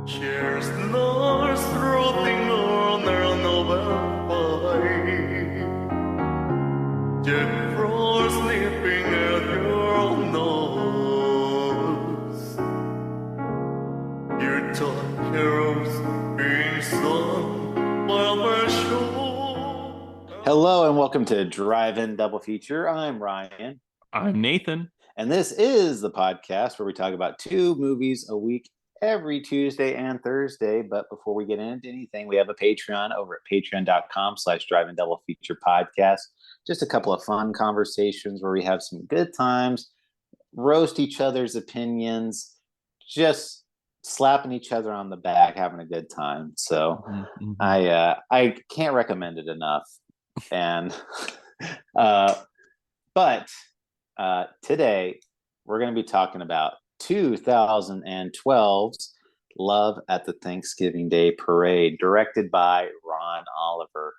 Känslor strålningar när november Jack Frost nipping at your nose. Your dark heroes being sung while we're show. Hello and welcome to Drive-In Double Feature. I'm Ryan. I'm Nathan. And this is the podcast where we talk about two movies a week every Tuesday and Thursday. But before we get into anything, we have a Patreon over at patreon.com/Drive-In Double Feature podcast. Just a couple of fun conversations where we have some good times, roast each other's opinions, just slapping each other on the back, having a good time. So I can't recommend it enough. And but today we're going to be talking about 2012's Love at the Thanksgiving Day Parade, directed by Ron Oliver.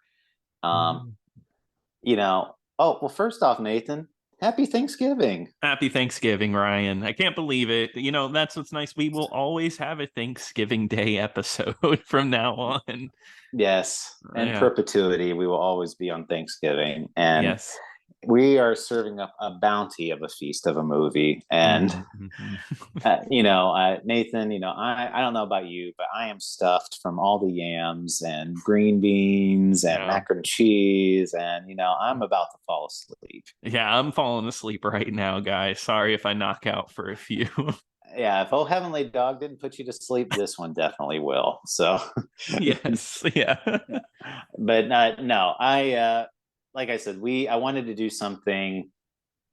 First off, Nathan, happy Thanksgiving. Happy Thanksgiving, Ryan. I can't believe it. That's what's nice. We will always have a Thanksgiving Day episode from now on. Yes, in perpetuity, we will always be on Thanksgiving. And yes, we are serving up a bounty of a feast of a movie. And, Nathan, I don't know about you, but I am stuffed from all the yams and green beans and macaroni and cheese. And, I'm about to fall asleep. Yeah, I'm falling asleep right now, guys. Sorry if I knock out for a few. Yeah, if Oh Heavenly Dog didn't put you to sleep, this one definitely will. So, yes, yeah. But no, like I said, I wanted to do something.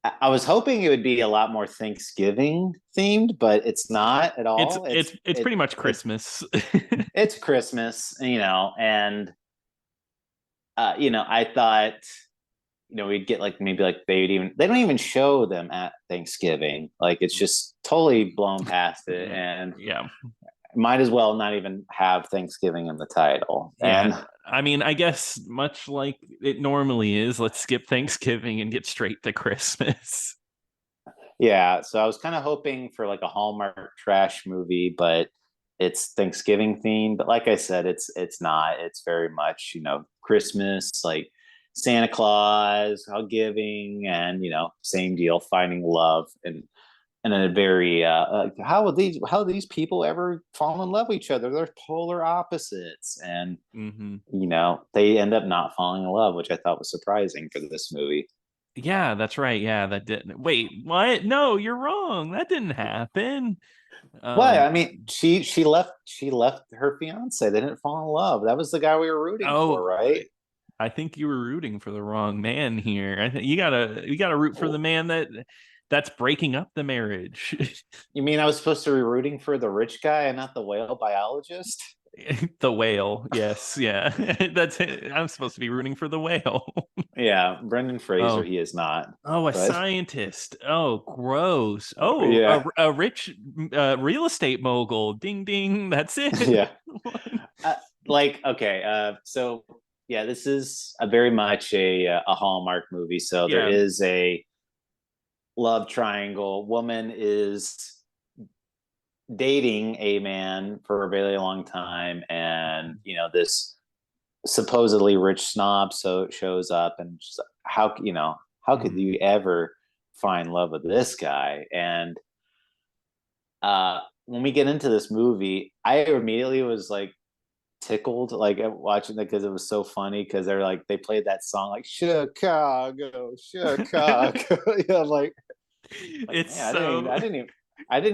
I was hoping it would be a lot more Thanksgiving themed, but it's not at all. It's pretty much Christmas. It's Christmas, and I thought, we'd get they don't even show them at Thanksgiving. Like it's just totally blown past it, and might as well not even have Thanksgiving in the title. Yeah. And I mean, I guess much like it normally is, let's skip Thanksgiving and get straight to Christmas. Yeah, so I was kind of hoping for like a Hallmark trash movie, but it's Thanksgiving themed. But like I said, it's not. It's very much, Christmas, like Santa Claus, how giving, and same deal, finding love and a very how these people ever fall in love with each other? They're polar opposites, and they end up not falling in love, which I thought was surprising for this movie. Yeah, that's right. Yeah, that didn't. Wait, what? No, you're wrong. That didn't happen. Why? I mean, she left her fiance. They didn't fall in love. That was the guy we were rooting for, right? I think you were rooting for the wrong man here. I think you gotta root for the man that's breaking up the marriage. You mean I was supposed to be rooting for the rich guy and not the whale biologist? The whale, yes, yeah. That's it. I'm supposed to be rooting for the whale. Yeah, Brendan Fraser, he is not. Oh, a scientist. Oh, gross. Oh, yeah. a rich real estate mogul. Ding, ding. That's it. Yeah. So yeah, this is very much a Hallmark movie. So there is a love triangle. Woman is dating a man for a very long time, and this supposedly rich snob shows up, and just, how could you ever find love with this guy? And when we get into this movie, I immediately was like tickled, like watching it, because it was so funny, because they played that song like Chicago. Like it's man, so I didn't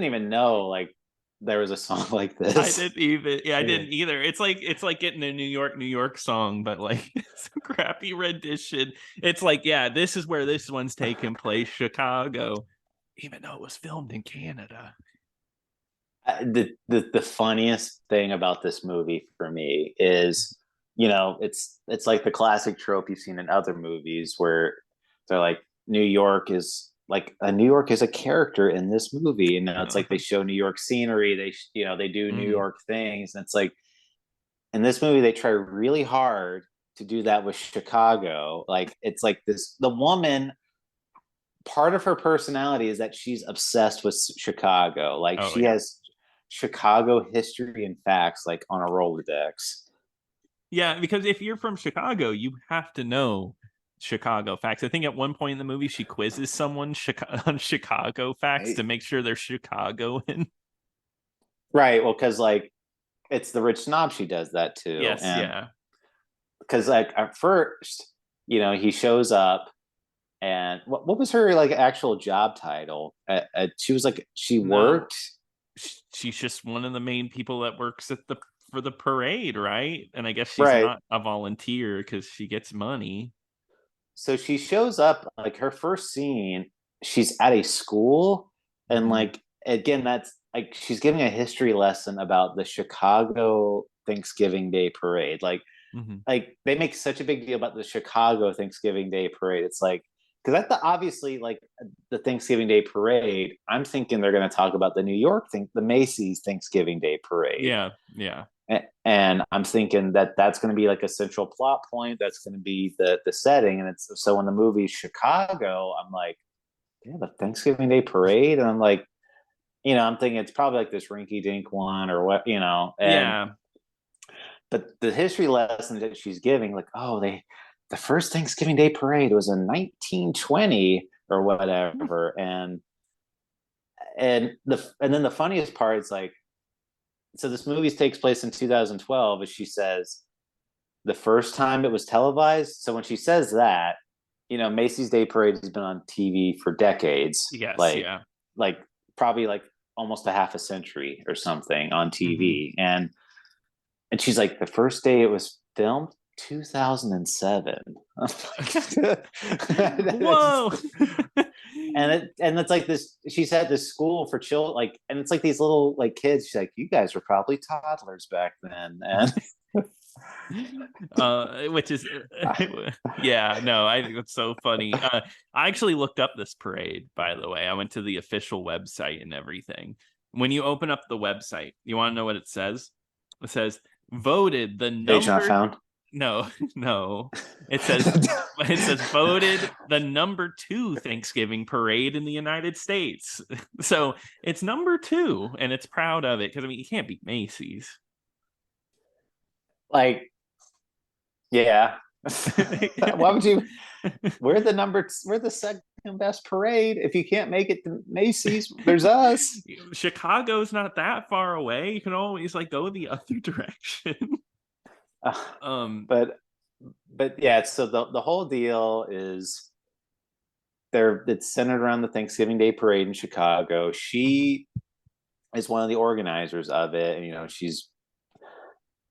even know like there was a song like this. I didn't even. Yeah, I didn't either. It's like getting a New York song, but like some crappy rendition. It's like, yeah, this is where this one's taking place, Chicago, even though it was filmed in Canada. The funniest thing about this movie for me is, it's like the classic trope you've seen in other movies where they're like New York is a character in this movie, and it's like they show New York scenery, they do New York things, and it's like in this movie they try really hard to do that with Chicago. Like it's like the woman, part of her personality is that she's obsessed with Chicago. Like Chicago history and facts like on a Rolodex. Yeah, because if you're from Chicago, you have to know Chicago facts. I think at one point in the movie, she quizzes someone on Chicago facts to make sure they're Chicagoan. Right. Well, because like it's the rich snob she does that too. Yes, and yeah. Because like at first, he shows up, and what was her like actual job title? She was like she worked. She's just one of the main people that works for the parade, right? And I guess she's Right. not a volunteer because she gets money. So she shows up, like her first scene, she's at a school, and like again, that's like she's giving a history lesson about the Chicago Thanksgiving Day parade. Like they make such a big deal about the Chicago Thanksgiving Day parade. It's like, because that's obviously like the Thanksgiving Day parade. I'm thinking they're going to talk about the New York thing, the Macy's Thanksgiving Day parade. Yeah, yeah. And I'm thinking that that's going to be like a central plot point. That's going to be the setting. And it's so in the movie Chicago, I'm like, yeah, the Thanksgiving Day parade, and I'm like, I'm thinking it's probably like this rinky dink one or what, and yeah. But the history lesson that she's giving, like, the first Thanksgiving Day parade was in 1920 or whatever, and then the funniest part is like, so this movie takes place in 2012, as she says, the first time it was televised. So when she says that, Macy's Day Parade has been on TV for decades. Yes, like probably like almost a half a century or something on TV, and she's like, the first day it was filmed, 2007. Whoa. and it's like this, she's at this school for children, like, and it's like these little like kids. She's like, you guys were probably toddlers back then. And which is yeah, no, I think it's so funny. I actually looked up this parade, by the way. I went to the official website and everything. When you open up the website, you want to know what it says? It says voted the number. Page not found. No. It says voted the number 2 Thanksgiving parade in the United States. So it's number 2, and it's proud of it because I mean you can't beat Macy's. Like, yeah. Why would you? We're the second best parade. If you can't make it to Macy's, there's us. Chicago's not that far away. You can always like go the other direction. But yeah, so the whole deal is it's centered around the Thanksgiving Day parade in Chicago. She is one of the organizers of it, and she's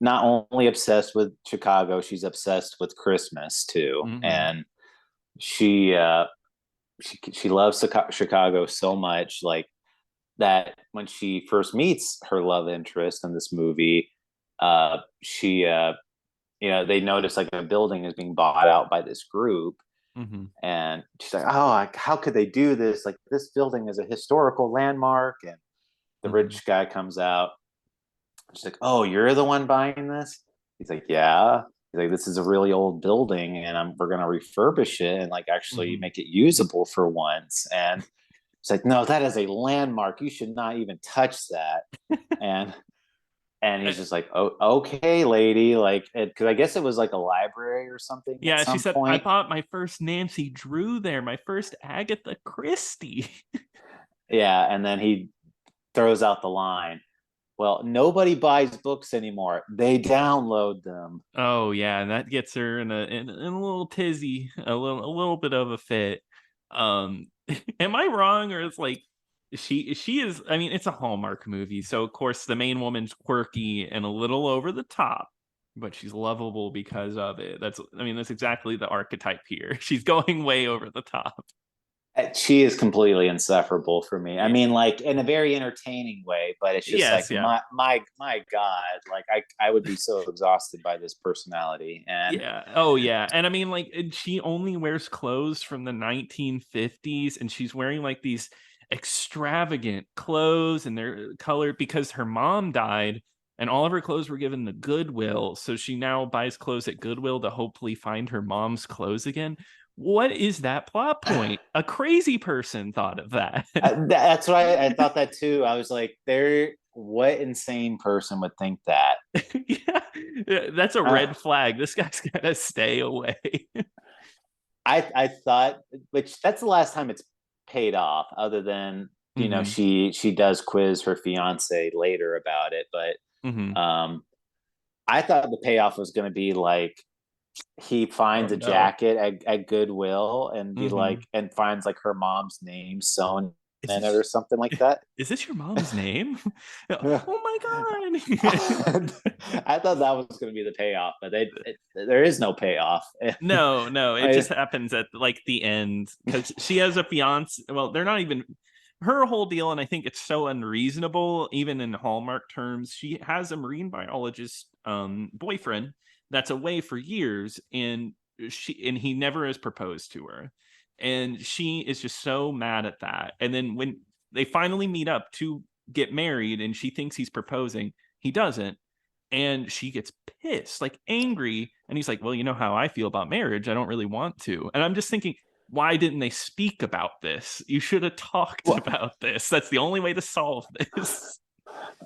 not only obsessed with Chicago, she's obsessed with Christmas too. And she loves Chicago so much, like that when she first meets her love interest in this movie, she they notice like a building is being bought out by this group. And she's like, oh, how could they do this? Like, this building is a historical landmark. And the rich guy comes out. She's like, oh, you're the one buying this? He's like, yeah. He's like, this is a really old building, and we're gonna refurbish it and like actually make it usable for once. And it's like, no, that is a landmark. You should not even touch that. And he's just like, oh, okay, lady. Like, because I guess it was like a library or something. Yeah, she said, point. I bought my first Nancy Drew there, my first Agatha Christie. Yeah, and then he throws out the line, well, nobody buys books anymore. They download them. Oh yeah, and that gets her in a little tizzy, a little bit of a fit. Am I wrong, or it's like she is? I mean, it's a Hallmark movie, so of course the main woman's quirky and a little over the top, but she's lovable because of it. That's exactly the archetype here. She's going way over the top. She is completely insufferable for me. I mean, like in a very entertaining way, but it's just my God, like I would be so exhausted by this personality. And and I mean, like she only wears clothes from the 1950s, and she's wearing like these extravagant clothes, and they're colored because her mom died, and all of her clothes were given to Goodwill. So she now buys clothes at Goodwill to hopefully find her mom's clothes again. What is that plot point? A crazy person thought of that. That's why I thought that too. I was like, what insane person would think that? Yeah, that's a red flag. This guy's gotta stay away. I thought, which that's the last time it's paid off, other than she does quiz her fiance later about it, but I thought the payoff was going to be like he finds a jacket at Goodwill and be like, and finds like her mom's name sewn in it or something like that. Is this your mom's name? Oh my god! I thought that was going to be the payoff, but there is no payoff. No, it just happens at like the end because she has a fiance. Well, they're not even her whole deal, and I think it's so unreasonable, even in Hallmark terms. She has a marine biologist boyfriend that's away for years, and he never has proposed to her, and she is just so mad at that. And then when they finally meet up to get married, and she thinks he's proposing, he doesn't, and she gets pissed, like angry, and he's like, well, you know how I feel about marriage, I don't really want to. And I'm just thinking, why didn't they speak about this? You should have talked about this. That's the only way to solve this.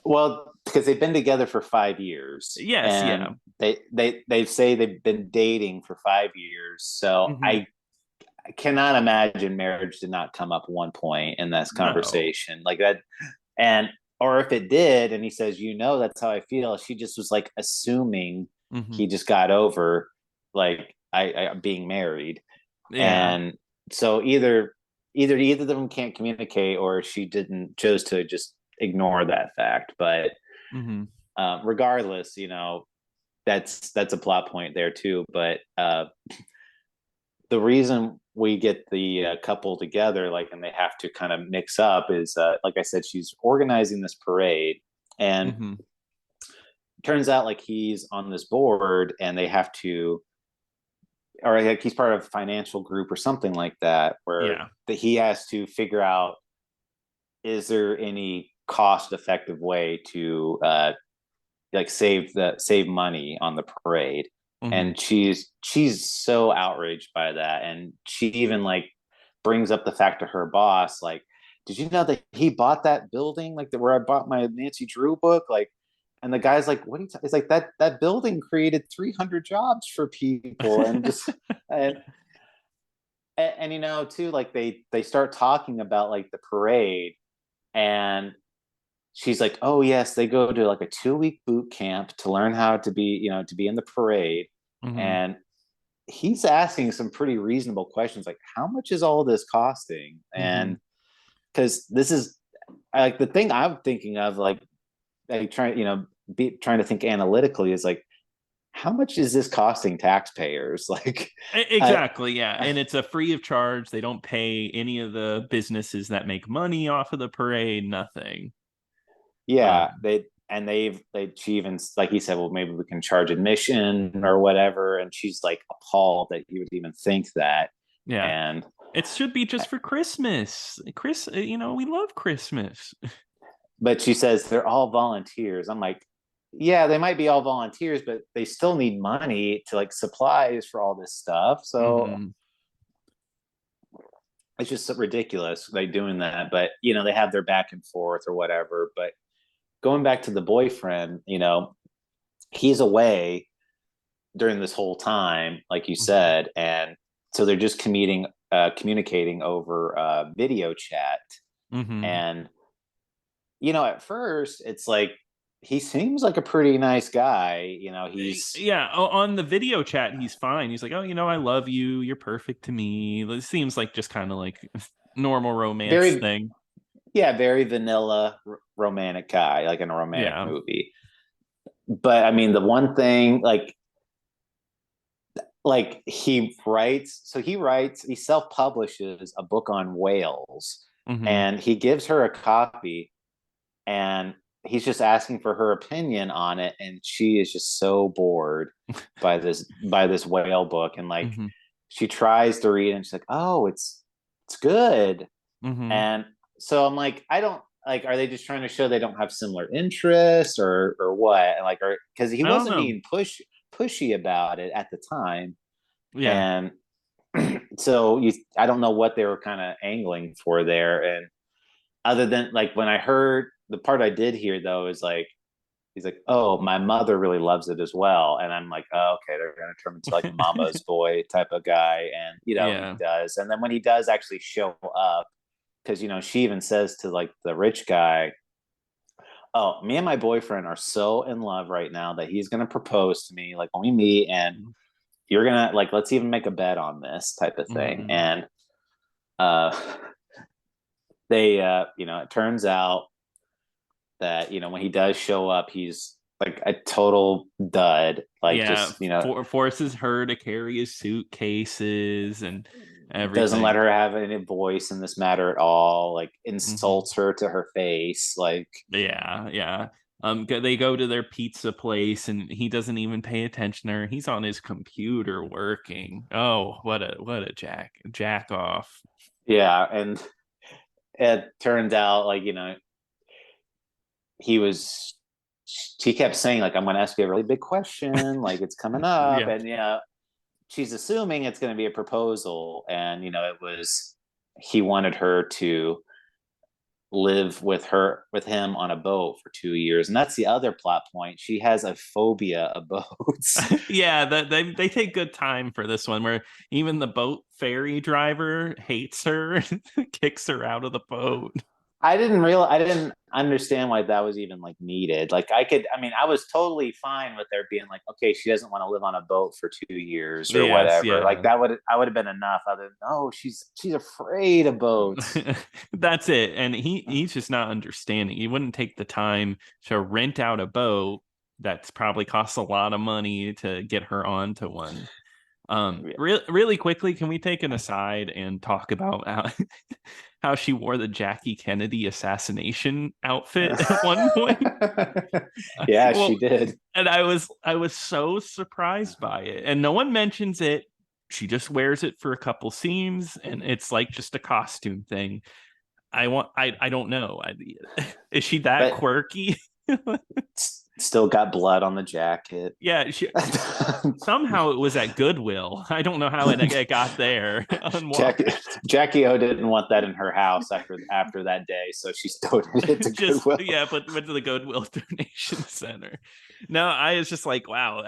Well, because they've been together for 5 years. Yes, and they say they've been dating for 5 years. So I cannot imagine marriage did not come up at one point in this conversation like that. And or if it did, and he says, that's how I feel, she just was like assuming he just got over like I being married. And so either of them can't communicate, or she chose to just ignore that fact. But regardless, that's a plot point there too. But the reason we get the couple together, like, and they have to kind of mix up is, like I said, she's organizing this parade, and turns out like he's on this board, and they have to, or like he's part of a financial group or something like that, where that he has to figure out, is there any cost-effective way to like save money on the parade? And she's so outraged by that, and she even like brings up the fact to her boss, like, did you know that he bought that building, like where I bought my Nancy Drew book, like. And the guy's like, what are you it's like that building created 300 jobs for people. And just and too, like they start talking about like the parade, and she's like, oh yes, they go to like a 2-week boot camp to learn how to be in the parade. And he's asking some pretty reasonable questions, like, how much is all this costing? And because this is like the thing I'm thinking of, like trying to think analytically, is like, how much is this costing taxpayers? Like, exactly. And it's a free of charge. They don't pay any of the businesses that make money off of the parade, nothing. She even, like he said, well, maybe we can charge admission or whatever, and she's like appalled that he would even think that. And it should be just for Christmas. We love Christmas. But she says they're all volunteers. I'm like, yeah, they might be all volunteers, but they still need money to like supplies for all this stuff. So it's just ridiculous, like doing that. But they have their back and forth or whatever. But going back to the boyfriend, he's away during this whole time, like you said, and so they're just communicating over video chat. And at first it's like he seems like a pretty nice guy. He's on the video chat he's fine. He's like, oh, I love you, you're perfect to me. It seems like just kind of like normal romance thing. Very vanilla romantic guy, like in a romantic movie. But I mean, the one thing, like he self-publishes a book on whales, and he gives her a copy, and he's just asking for her opinion on it, and she is just so bored by this whale book, and like she tries to read it, and she's like, oh, it's good. And so I'm like, I don't like, are they just trying to show they don't have similar interests or what? Like, or because he wasn't being pushy about it at the time. And so I don't know what they were kind of angling for there. And other than like when I heard the part I did hear though is like he's like, oh, my mother really loves it as well. And I'm like, oh, okay, they're gonna turn him into like mama's boy type of guy. And he Yeah. does. And then when he does actually show up, because she even says to like the rich guy, oh, me and my boyfriend are so in love right now that he's gonna propose to me like when we meet, and you're gonna like let's even make a bet on this type of thing. Mhm. And uh they it turns out that when he does show up, he's like a total dud, like Yeah, just forces her to carry his suitcases and doesn't let everything. her have any voice in this matter at all, like Mhm. insults her to her face, like Yeah, yeah. They go to their pizza place, and he doesn't even pay attention to her. He's on his computer working. Oh, what a jack off. yeah. And it turns out like he was she kept saying like, I'm going to ask you a really big question, like it's coming up. Yeah. And she's assuming it's going to be a proposal. And it was he wanted her to live with him on a boat for 2 years. And that's the other plot point. She has a phobia of boats. Yeah, they take good time for this one, where even the boat ferry driver hates her and kicks her out of the boat. I didn't understand why that was even like needed. Like I was totally fine with there being like, okay, she doesn't want to live on a boat for 2 years or Yes, whatever. Like yeah. I would have been enough. Other than, no, she's afraid of boats. That's it. And he's just not understanding. He wouldn't take the time to rent out a boat that's probably costs a lot of money to get her onto one. Really quickly, can we take an aside and talk about how she wore the Jackie Kennedy assassination outfit at one point? Yeah, she Well, did. and I was so surprised by it, and no one mentions it. She just wears it for a couple scenes, and it's like just a costume thing. I don't know. Is she that But quirky? still got blood on the jacket. Yeah, somehow it was at Goodwill. I don't know how it got there Jackie unwashed. Jackie O didn't want that in her house after that day, so she donated it to Just Goodwill. yeah, but went to the Goodwill donation center. No, I was just like, wow.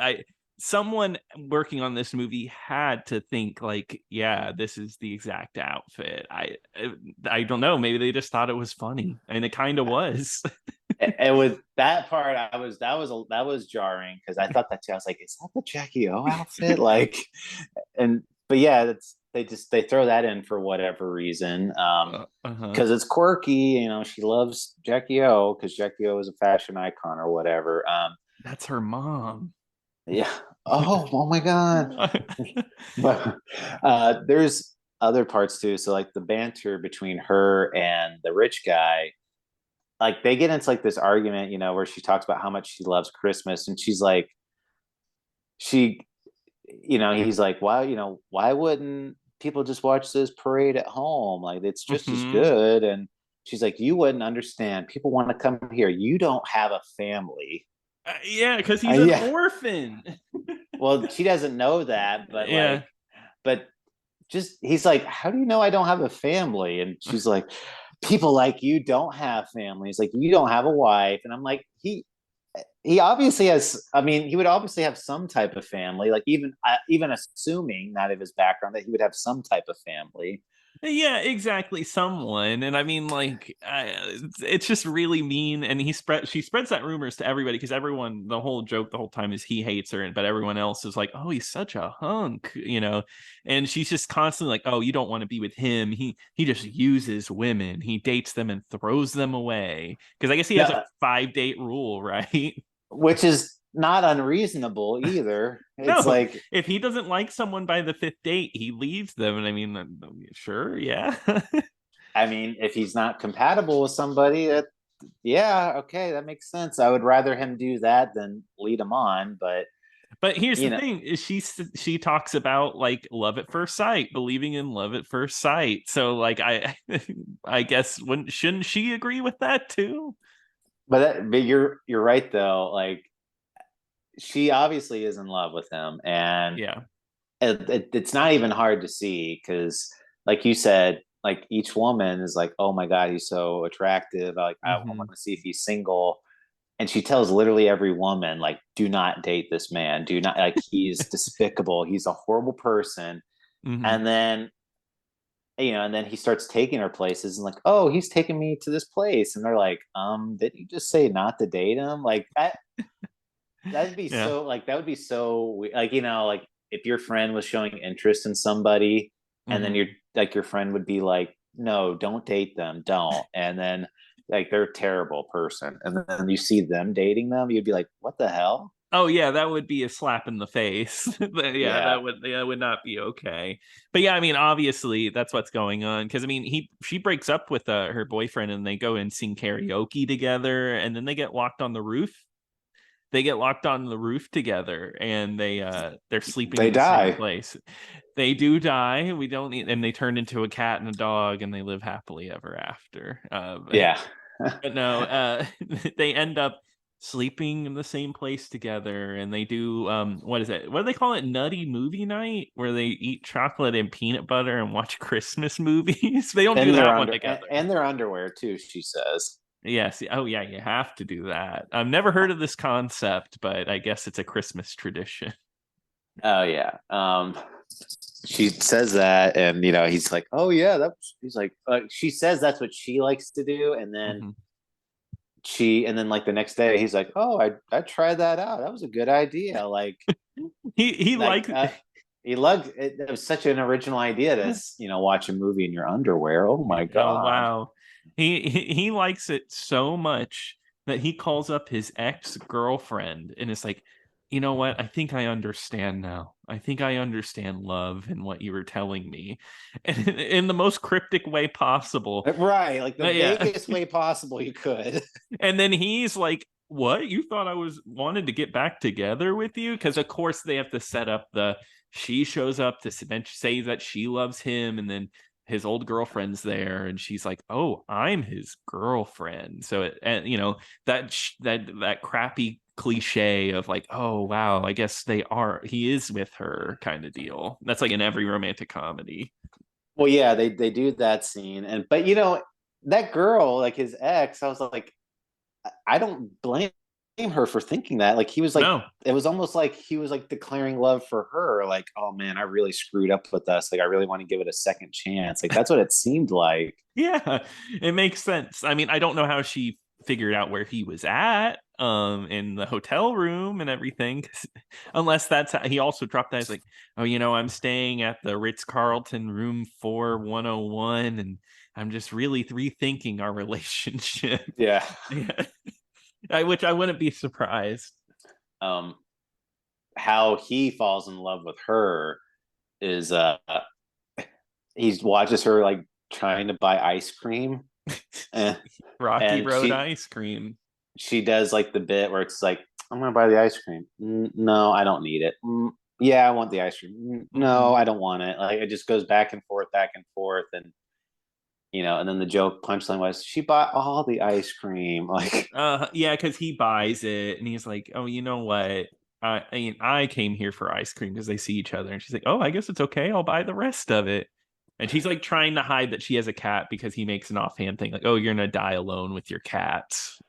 Someone working on this movie had to think like, yeah, this is the exact outfit. I don't know. Maybe they just thought it was funny, and it kind of was. And with that part, that was jarring because I thought that too. I was like, is that the Jackie O outfit? Like, but yeah, they throw that in for whatever reason. Uh-huh. Because it's quirky. She loves Jackie O because Jackie O is a fashion icon or whatever. That's her mom. Yeah. Oh my God. But there's other parts too. So like the banter between her and the rich guy, like they get into like this argument, where she talks about how much she loves Christmas, and she's like, she, he's like, why wouldn't people just watch this parade at home? Like it's just as Hmm. good. And she's like, you wouldn't understand. People want to come here. You don't have a family. Yeah, because he's an Yeah. orphan. Well, she doesn't know that, Yeah. but just he's like, how do you know I don't have a family? And she's like, people like you don't have families. Like you don't have a wife. And I'm like, he obviously has. I mean, he would obviously have some type of family. Like even assuming not of his background that he would have some type of family. Yeah, exactly. Someone, and I mean, like, it's just really mean. And she spreads that rumors to everybody because everyone, the whole joke the whole time is he hates her, but everyone else is like, oh, he's such a hunk. And she's just constantly like, oh, you don't want to be with him. He just uses women. He dates them and throws them away because I guess he has a No, 5-date rule, right? which is not unreasonable either. It's No, like, if he doesn't like someone by the fifth date, he leaves them. And I mean, sure, yeah. I mean, if he's not compatible with somebody, yeah, okay, that makes sense. I would rather him do that than lead him on. But But here's you the know, thing: is she talks about like love at first sight, believing in love at first sight. So like I guess wouldn't shouldn't she agree with that too? but you're right though. Like she obviously is in love with him, and Yeah. it's not even hard to see because, like you said, like each woman is like, oh my god, he's so attractive. I Hmm. want to see if he's single. And she tells literally every woman, like, do not date this man. Do not, like, he's despicable. He's a horrible person. Hmm. And then, and then he starts taking her places and like, oh, he's taking me to this place. And they're like, did you just say not to date him? Like that'd be Yeah. so, like, that would be so, like, like if your friend was showing interest in somebody and then Hmm. your friend would be like, no, don't date them. Don't. And then like they're a terrible person. And then you see them dating them, you'd be like, what the hell? Oh yeah, that would be a slap in the face. Yeah, Yeah. that would not be okay. But yeah, I mean, obviously that's what's going on because I mean, she breaks up with her boyfriend and they go and sing karaoke together, and then they get locked on the roof. They get locked on the roof together, and they're sleeping They in the same die. place. They do die. We don't need, and they turn into a cat and a dog, and they live happily ever after. Yeah. But no, they end up sleeping in the same place together, and they do what is it? What do they call it? Nutty movie night, where they eat chocolate and peanut butter and watch Christmas movies. They don't do And that one together. and their underwear too, she says. Yes. Oh yeah, you have to do that. I've never heard of this concept, but I guess it's a Christmas tradition. Oh yeah. She says that, and he's like, oh yeah, that's he's like, she says that's what she likes to do, and then Hmm. like the next day he's like, oh, I tried that out, that was a good idea, He like likes. he loved it. It was such an original idea to watch a movie in your underwear. Oh my Oh god. wow. He likes it so much that he calls up his ex-girlfriend and is like, "You know what? I think I understand now. I think I understand love and what you were telling me." And in the most cryptic way possible. Right, like the Yeah. vaguest way possible you could. And then he's like, "What? You thought I was wanted to get back together with you?" Because of course they have to set up the she shows up to say that she loves him, and then his old girlfriend's there, and she's like, "Oh, I'm his girlfriend." So and that crappy cliche of like, "Oh wow, I guess he is with her" kind of deal. That's like in every romantic comedy. Well, yeah, they do that scene, and but that girl, like his ex, I was like, I don't blame her for thinking that. Like he was like, No. it was almost like he was like declaring love for her. Like, oh man, I really screwed up with us. Like, I really want to give it a second chance. Like that's what it seemed like. Yeah, it makes sense. I mean, I don't know how she figured out where he was at in the hotel room and everything, unless that's how he also dropped that. He's like, oh, I'm staying at the Ritz-Carlton room 4101, and I'm just really rethinking our relationship. Yeah. Yeah. Which I wouldn't be surprised. Um, how he falls in love with her is he watches her like trying to buy ice cream, and, Rocky and Road she ice cream. she does like the bit where it's like, I'm gonna buy the ice cream. No, I don't need it. Yeah, I want the ice cream. No, Hmm. I don't want it. Like it just goes back and forth, and and then the joke punchline was she bought all the ice cream. Like, Yeah, because he buys it and he's like, oh, you know what? I mean, I came here for ice cream because they see each other. And she's like, oh, I guess it's okay. I'll buy the rest of it. And she's like trying to hide that she has a cat because he makes an offhand thing like, oh, you're gonna die alone with your cats.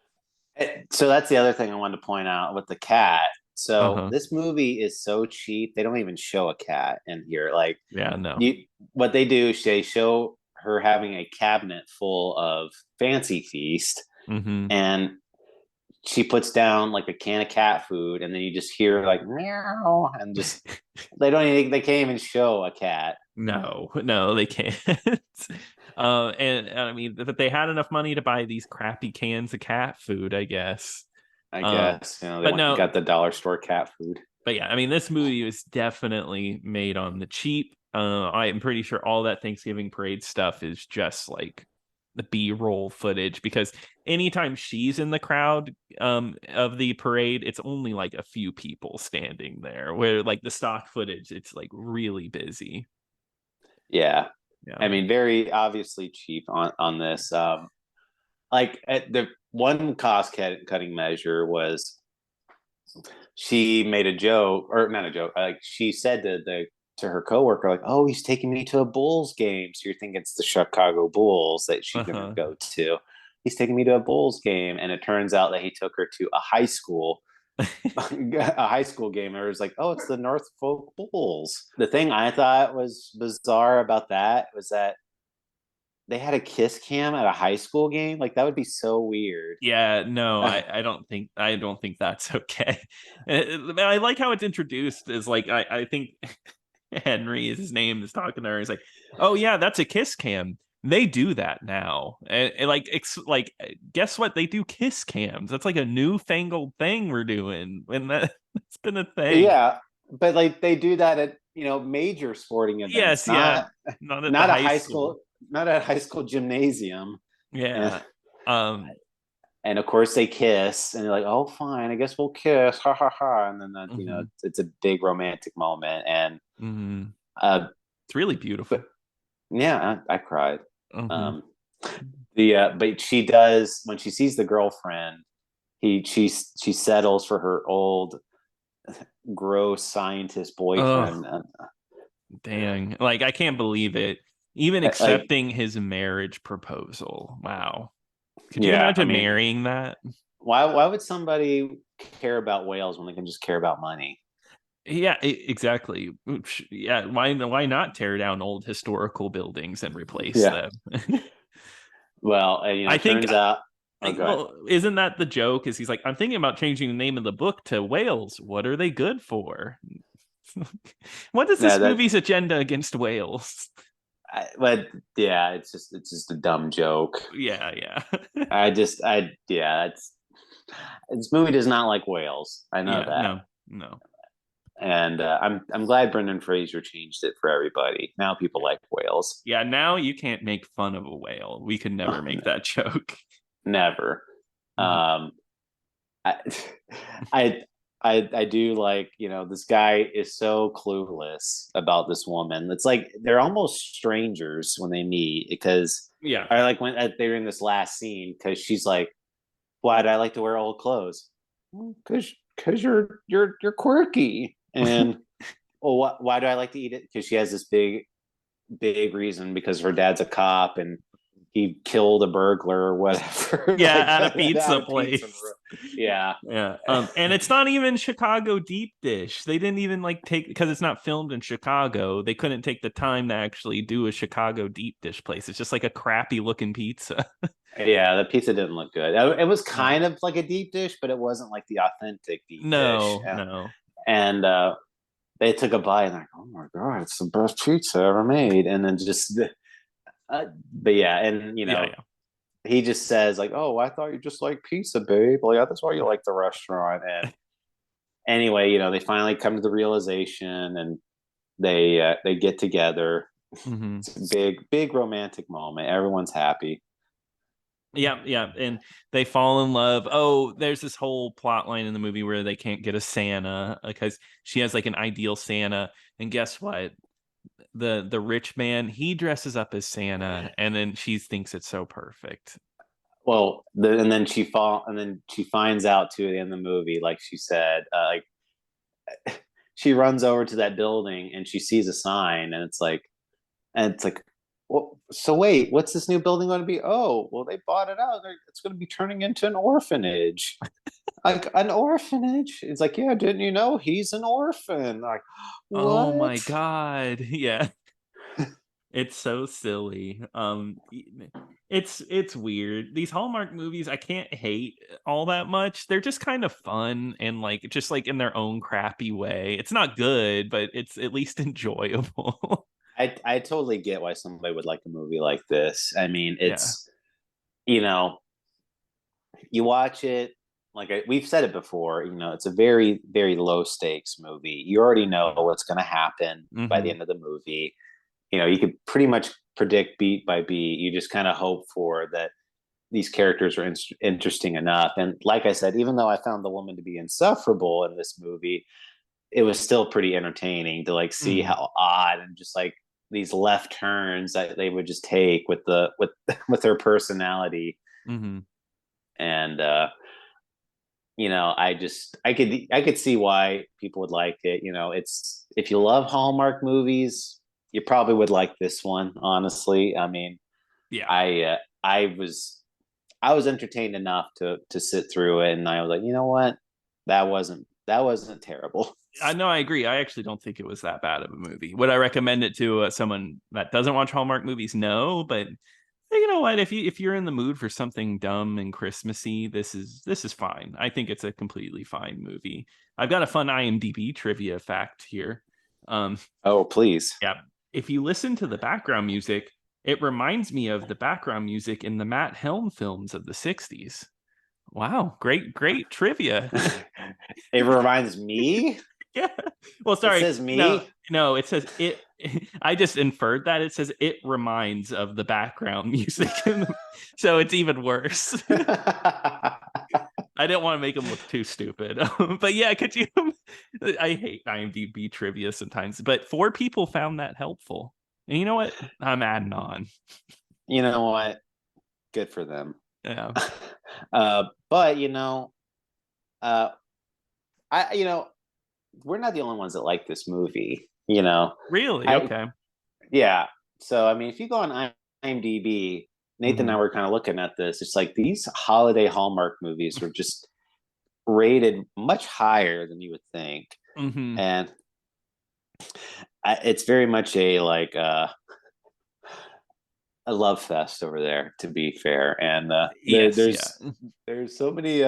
so that's the other thing I wanted to point out with the cat. So Uh-huh. this movie is so cheap; they don't even show a cat in here. Like, Yeah, no. what they do is they show her having a cabinet full of Fancy Feast, Hmm. and she puts down like a can of cat food, and then you just hear like meow, and just they can't even show a cat. No, they can't. And I mean, but they had enough money to buy these crappy cans of cat food, I guess. I Um, guess but they no, got the dollar store cat food. but yeah, I mean, this movie was definitely made on the cheap. I'm pretty sure all that Thanksgiving parade stuff is just like the B-roll footage because anytime she's in the crowd of the parade, it's only like a few people standing there. Where like the stock footage, it's like really busy. Yeah, Yeah. I mean, very obviously cheap on this. Like the one cutting measure was she made a joke, or not a joke. Like she said to the to her coworker, like, "Oh, he's taking me to a Bulls game." So you're thinking it's the Chicago Bulls that she's going to Uh-huh. go to. He's taking me to a Bulls game, and it turns out that he took her to a high school a high school game. And it was like, "Oh, it's the Norfolk Bulls." The thing I thought was bizarre about that was that they had a kiss cam at a high school game. Like that would be so weird. Yeah, no, I don't think that's okay. I like how it's introduced as like I think Henry is his name is talking to her. He's like, "Oh yeah, that's a kiss cam. They do that now." And like guess what? They do kiss cams. That's like a newfangled thing we're doing. And that's been a thing. Yeah, but like they do that at major sporting events, Yes, yeah. not Not at the not a high high school. school, not a high school gymnasium. And Yeah. Um and of course they kiss, and they're like, "Oh, fine, I guess we'll kiss, ha ha ha." And then that mhm, it's a big romantic moment, and mhm. uh, It's really beautiful. but yeah, I cried. Mhm. Um, the but she does when she sees the girlfriend, she settles for her old gross scientist Oh, boyfriend. dang. Like I can't believe it. Even Like, accepting his marriage proposal. Wow. Could you yeah, I imagine mean, marrying that? why would somebody care about whales when they can just care about money? Yeah, exactly. Oops. Yeah, why not tear down old historical buildings and replace Yeah. them? Well, I think turns out. Oh, go ahead. well, isn't that the joke? Is he's like, I'm thinking about changing the name of the book to Whales. What are they good for? What is Yeah, this movie's agenda against whales? but yeah, it's just a dumb joke. Yeah, yeah. Yeah, this movie does not like whales. I know Yeah, that, no, no. and I'm glad Brendan Fraser changed it for everybody. Now people like whales. Yeah, now you can't make fun of a whale. We could never make that joke. Never. Mhm. Um, I, I, I do like, this guy is so clueless about this woman. It's like they're almost strangers when they meet because Yeah. I like when they're in this last scene because she's like, "Why do I like to wear old clothes?" Because you're quirky. And well, why do I like to eat it? Because she has this big reason because her dad's a cop and he killed a burglar or whatever, Yeah, like at a at pizza a pizza. place. Yeah. Yeah. And it's not even Chicago deep dish. They didn't even like take because it's not filmed in Chicago. They couldn't take the time to actually do a Chicago deep dish place. It's just like a crappy looking pizza. Yeah, the pizza didn't look good. It was No. kind of like a deep dish, but it wasn't like the authentic deep dish. No, no. And they took a bite and like, "Oh my god, it's the best pizza ever made." And then just, but yeah, and Yeah, yeah. he just says like, "Oh, I thought you just like pizza, babe. Well, yeah, that's why you like the restaurant." And anyway, they finally come to the realization, and they get together. Hmm. It's a big romantic moment. Everyone's happy. Yeah, yeah. And they fall in love. Oh, there's this whole plot line in the movie where they can't get a Santa because she has like an ideal Santa. And guess what? The rich man, he dresses up as Santa, and then she thinks it's so perfect. Well, and then she finds out too at the end of the movie, like she said, like she runs over to that building and she sees a sign, and it's like, well, so wait, what's this new building going to be? Oh, well, they bought it out. It's going to be turning into an orphanage. Like an orphanage? It's like, yeah, didn't you know he's an orphan? Like, Oh my what? God. Yeah. It's so silly. It's weird. These Hallmark movies I can't hate all that much. They're just kind of fun and like just like in their own crappy way. It's not good, but it's at least enjoyable. I totally get why somebody would like a movie like this. I mean, Yeah. it's you know, you watch it, like we've said it before, it's a very very low stakes movie. You already know what's going to happen by the Hmm. end of the movie. You could pretty much predict beat by beat. You just kind of hope for that these characters are interesting enough. And like I said, even though I found the woman to be insufferable in this movie, it was still pretty entertaining to like see Hmm. how odd and just like these left turns that they would just take with the with with her personality. Hmm. And I could see why people would like it. It's if you love Hallmark movies, you probably would like this one. Honestly, I mean, Yeah. I was entertained enough to sit through it, and I was like, you know what, that wasn't terrible. I know, I agree. I actually don't think it was that bad of a movie. Would I recommend it to someone that doesn't watch Hallmark movies? No, but you know what? If you're in the mood for something dumb and Christmassy, this is fine. I think it's a completely fine movie. I've got a fun IMDb trivia fact here. Oh, please. Yeah, if you listen to the background music, it reminds me of the background music in the Matt Helm films of the '60s. Wow, great trivia. It reminds me. Yeah. Well, It sorry. says me. No, it says it. I just inferred that it says it reminds of the background music. So it's even worse. I didn't want to make him look too stupid. But yeah, could you? I hate IMDb trivia sometimes, but 4 people found that helpful. And you know what? I'm adding on. You know what? Good for them. Yeah. But we're not the only ones that like this movie. Really? I Okay. yeah. So I mean, if you go on IMDb, Nathan and I were kind of looking at this. It's like these holiday Hallmark movies were just rated much higher than you would think, Mm-hmm. and it's very much a a love fest over there. To be fair, and Yes. there's so many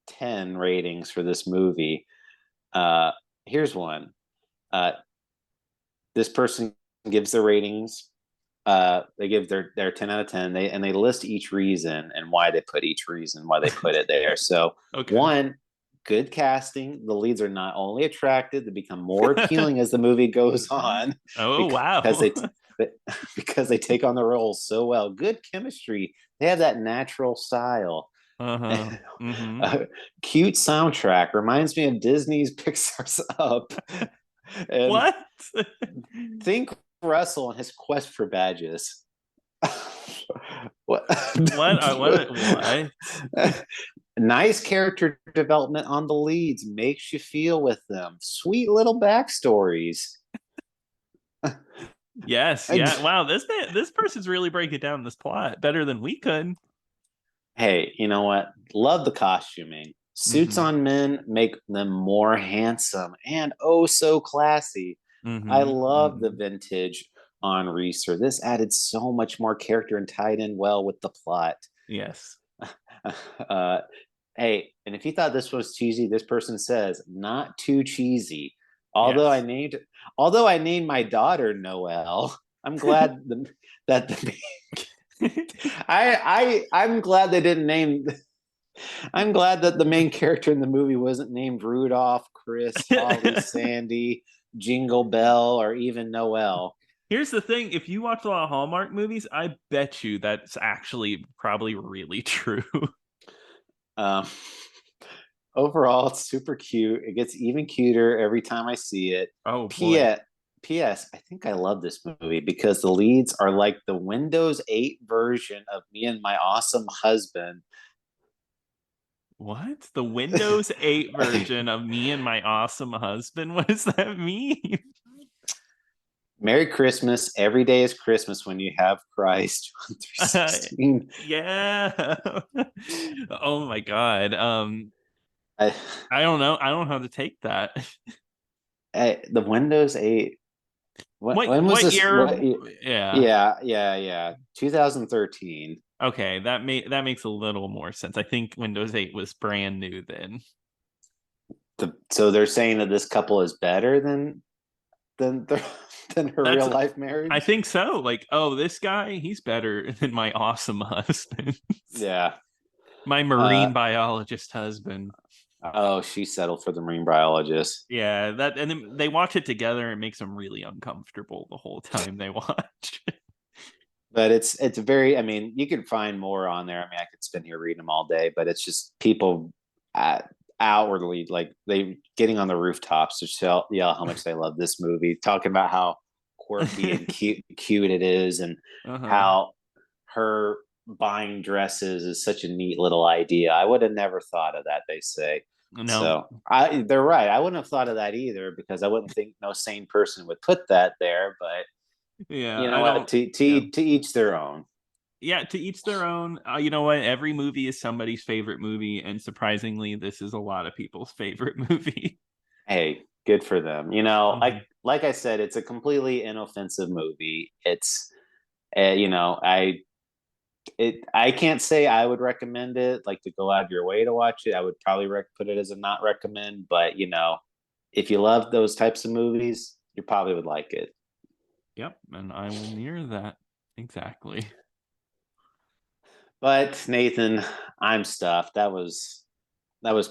10 ratings for this movie. Here's one. This person gives their ratings. They give their 10 out of 10. They list each reason and why they put it there. So Okay. 1, good casting. The leads are not only attractive, they become more appealing as the movie goes on. Oh, wow. Because they take on the roles so well. Good chemistry. They have that natural style. Uh-huh. Mm-hmm. Cute soundtrack reminds me of Disney's Pixar's Up. And What? think Russell and his quest for badges. What? What? Nice character development on the leads, makes you feel with them. Sweet little backstories. Yes. Yeah. Wow. This person's really breaking down this plot better than we could. Hey, you know what? Love the costuming. Suits on men make them more handsome and oh so classy. I love the vintage on Reeser. This added so much more character and tied in well with the plot. Yes. Hey, and if you thought this was cheesy, this person says not too cheesy. Although Yes. I named my daughter Noelle, I'm glad that the I'm glad they didn't name. I'm glad that the main character in the movie wasn't named Rudolph, Chris, Holly, Sandy, Jingle Bell, or even Noel. Here's the thing: if you watch a lot of Hallmark movies, I bet you that's actually probably really true. Overall, it's super cute. It gets even cuter every time I see it. Oh boy. P.S. I think I love this movie because the leads are like the Windows 8 version of Me and My Awesome Husband. What? The Windows 8 version of Me and My Awesome Husband? What does that mean? Merry Christmas. Every day is Christmas when you have Christ. Yeah. Oh my God. I don't know. I don't know how to take that. The Windows 8. When was what this? year? Yeah. 2013. Okay, that makes a little more sense. I think Windows 8 was brand new then. So they're saying that this couple is better than her real life marriage. I think so. Like, oh, this guy, he's better than my awesome husband. Yeah, my marine biologist husband. Oh, she settled for the marine biologist. Yeah, and then they watch it together. And it makes them really uncomfortable the whole time they watch. But it's very. I mean, you can find more on there. I mean, I could spend here reading them all day. But it's just people outwardly like they getting on the rooftops to yell how much they love this movie, talking about how quirky and cute it is, and how her buying dresses is such a neat little idea. I would have never thought of that, they say. No. So they're right. I wouldn't have thought of that either, because I wouldn't think no sane person would put that there. But Yeah, you know I what? don't. To each their own. Yeah, to each their own. You know what? Every movie is somebody's favorite movie, and surprisingly, this is a lot of people's favorite movie. Hey, good for them. You know, Mhm. like I said, it's a completely inoffensive movie. It's you know, I can't say I would recommend it, like to go out of your way to watch it. I would probably put it as a not recommend, but you know, if you love those types of movies, you probably would like it. Yep, and I will mirror that exactly. But Nathan, I'm stuffed. That was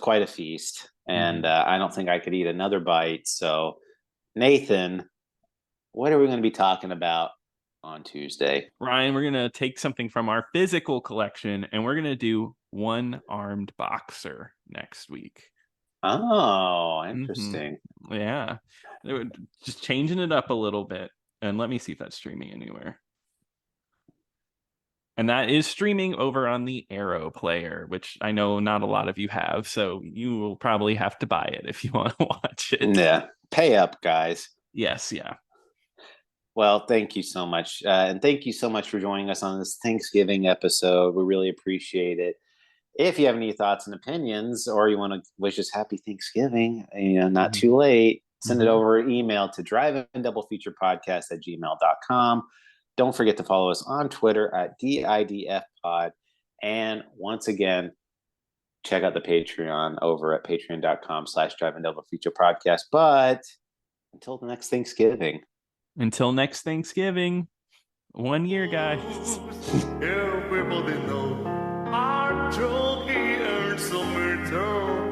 quite a feast, and I don't think I could eat another bite. So, Nathan, what are we going to be talking about on Tuesday? Ryan, we're gonna take something from our physical collection, and we're gonna do One Armed Boxer next week. Oh, Mhm. interesting. Yeah, just changing it up a little bit. And let me see if that's streaming anywhere. And that is streaming over on the Arrow player, which I know not a lot of you have. So you will probably have to buy it if you want to watch it. Yeah, pay up, guys. Yes, yeah. Well, thank you so much. And thank you so much for joining us on this Thanksgiving episode. We really appreciate it. If you have any thoughts and opinions, or you want to wish us happy Thanksgiving, you know, not too late, send it over email to driveanddoublepodcast@gmail.com. Don't forget to follow us on Twitter at DIDFpod. And once again, check out the Patreon over at patreon.com/driveanddoublepodcast. But until the next Thanksgiving. Until next Thanksgiving, 1 year, guys. Everybody know our jockey earns some return.